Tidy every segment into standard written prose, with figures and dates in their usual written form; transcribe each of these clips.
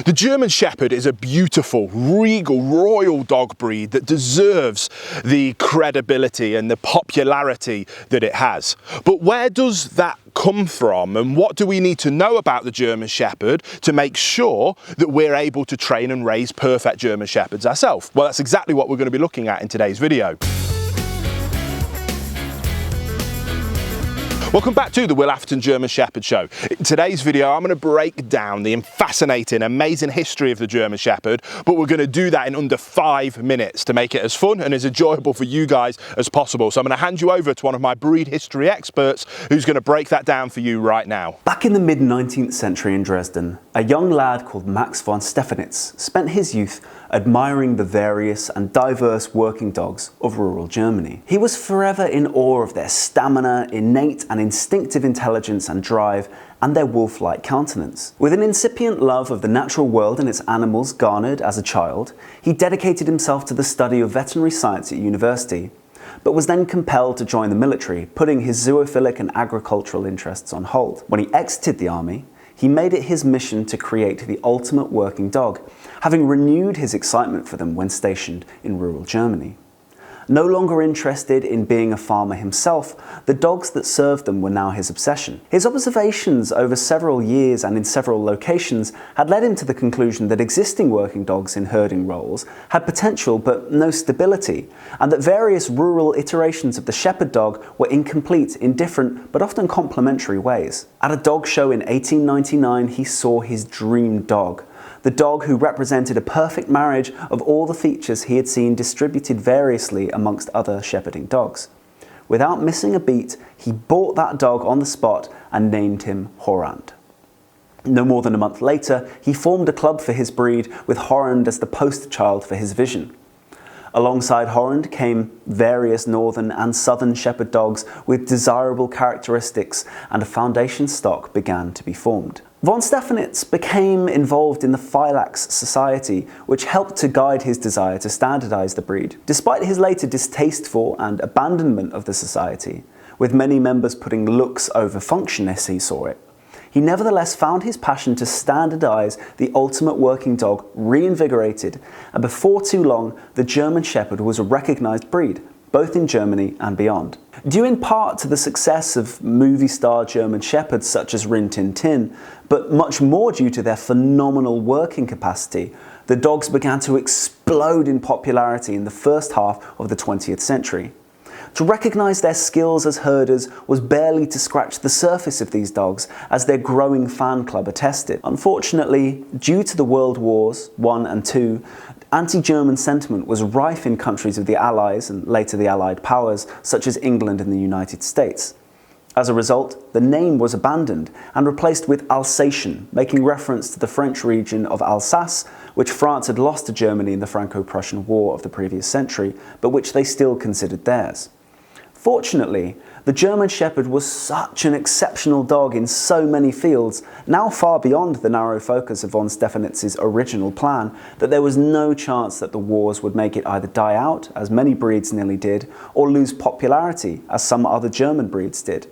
The German Shepherd is a beautiful, regal, royal dog breed that deserves the credibility and the popularity that it has. But where does that come from, and what do we need to know about the German Shepherd to make sure that we're able to train and raise perfect German Shepherds ourselves? Well, that's exactly what we're going to be looking at in today's video. Welcome back to the Will Atherton German Shepherd Show. In today's video, I'm going to break down the fascinating, amazing history of the German Shepherd, but we're going to do that in under 5 minutes to make it as fun and as enjoyable for you guys as possible. So I'm going to hand you over to one of my breed history experts who's going to break that down for you right now. Back in the mid-19th century in Dresden, a young lad called Max von Stephanitz spent his youth admiring the various and diverse working dogs of rural Germany. He was forever in awe of their stamina, innate and instinctive intelligence and drive, and their wolf-like countenance. With an incipient love of the natural world and its animals garnered as a child, he dedicated himself to the study of veterinary science at university, but was then compelled to join the military, putting his zoophilic and agricultural interests on hold. When he exited the army, he made it his mission to create the ultimate working dog, having renewed his excitement for them when stationed in rural Germany. No longer interested in being a farmer himself, the dogs that served them were now his obsession. His observations over several years and in several locations had led him to the conclusion that existing working dogs in herding roles had potential but no stability, and that various rural iterations of the shepherd dog were incomplete in different but often complementary ways. At a dog show in 1899, he saw his dream dog. The dog who represented a perfect marriage of all the features he had seen distributed variously amongst other shepherding dogs. Without missing a beat, he bought that dog on the spot and named him Horand. No more than a month later, he formed a club for his breed with Horand as the poster child for his vision. Alongside Horand came various northern and southern shepherd dogs with desirable characteristics, and a foundation stock began to be formed. Von Stephanitz became involved in the Phylax Society, which helped to guide his desire to standardize the breed. Despite his later distaste for and abandonment of the society, with many members putting looks over function as he saw it, he nevertheless found his passion to standardize the ultimate working dog reinvigorated, and before too long, the German Shepherd was a recognized breed, both in Germany and beyond. Due in part to the success of movie star German Shepherds such as Rin Tin Tin, but much more due to their phenomenal working capacity, the dogs began to explode in popularity in the first half of the 20th century. To recognise their skills as herders was barely to scratch the surface of these dogs, as their growing fan club attested. Unfortunately, due to the World Wars I and II, anti-German sentiment was rife in countries of the Allies and later the Allied powers, such as England and the United States. As a result, the name was abandoned and replaced with Alsatian, making reference to the French region of Alsace, which France had lost to Germany in the Franco-Prussian War of the previous century, but which they still considered theirs. Fortunately, the German Shepherd was such an exceptional dog in so many fields, now far beyond the narrow focus of von Stephanitz's original plan, that there was no chance that the wars would make it either die out, as many breeds nearly did, or lose popularity, as some other German breeds did.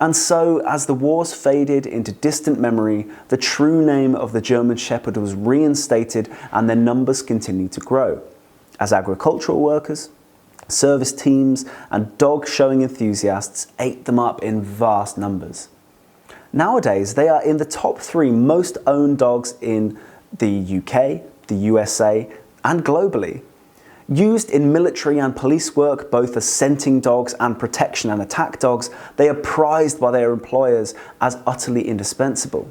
And so, as the wars faded into distant memory, the true name of the German Shepherd was reinstated and their numbers continued to grow, as agricultural workers, service teams and dog showing enthusiasts ate them up in vast numbers. Nowadays, they are in the top 3 most owned dogs in the UK, the USA, and globally. Used in military and police work, both as scenting dogs and protection and attack dogs, they are prized by their employers as utterly indispensable.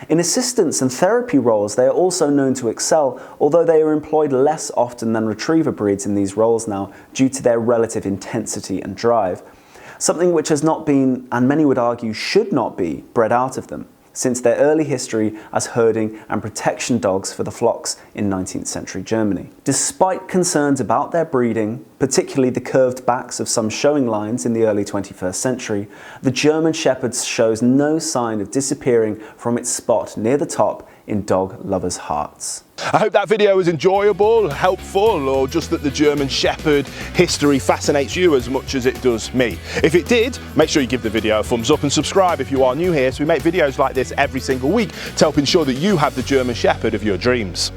In assistance and therapy roles, they are also known to excel, although they are employed less often than retriever breeds in these roles now due to their relative intensity and drive, something which has not been, and many would argue should not be, bred out of them, since their early history as herding and protection dogs for the flocks in 19th century Germany. Despite concerns about their breeding, particularly the curved backs of some showing lines in the early 21st century, the German Shepherd shows no sign of disappearing from its spot near the top in dog lovers' hearts. I hope that video was enjoyable, helpful, or just that the German Shepherd history fascinates you as much as it does me. If it did, make sure you give the video a thumbs up and subscribe if you are new here, so we make videos like this every single week to help ensure that you have the German Shepherd of your dreams.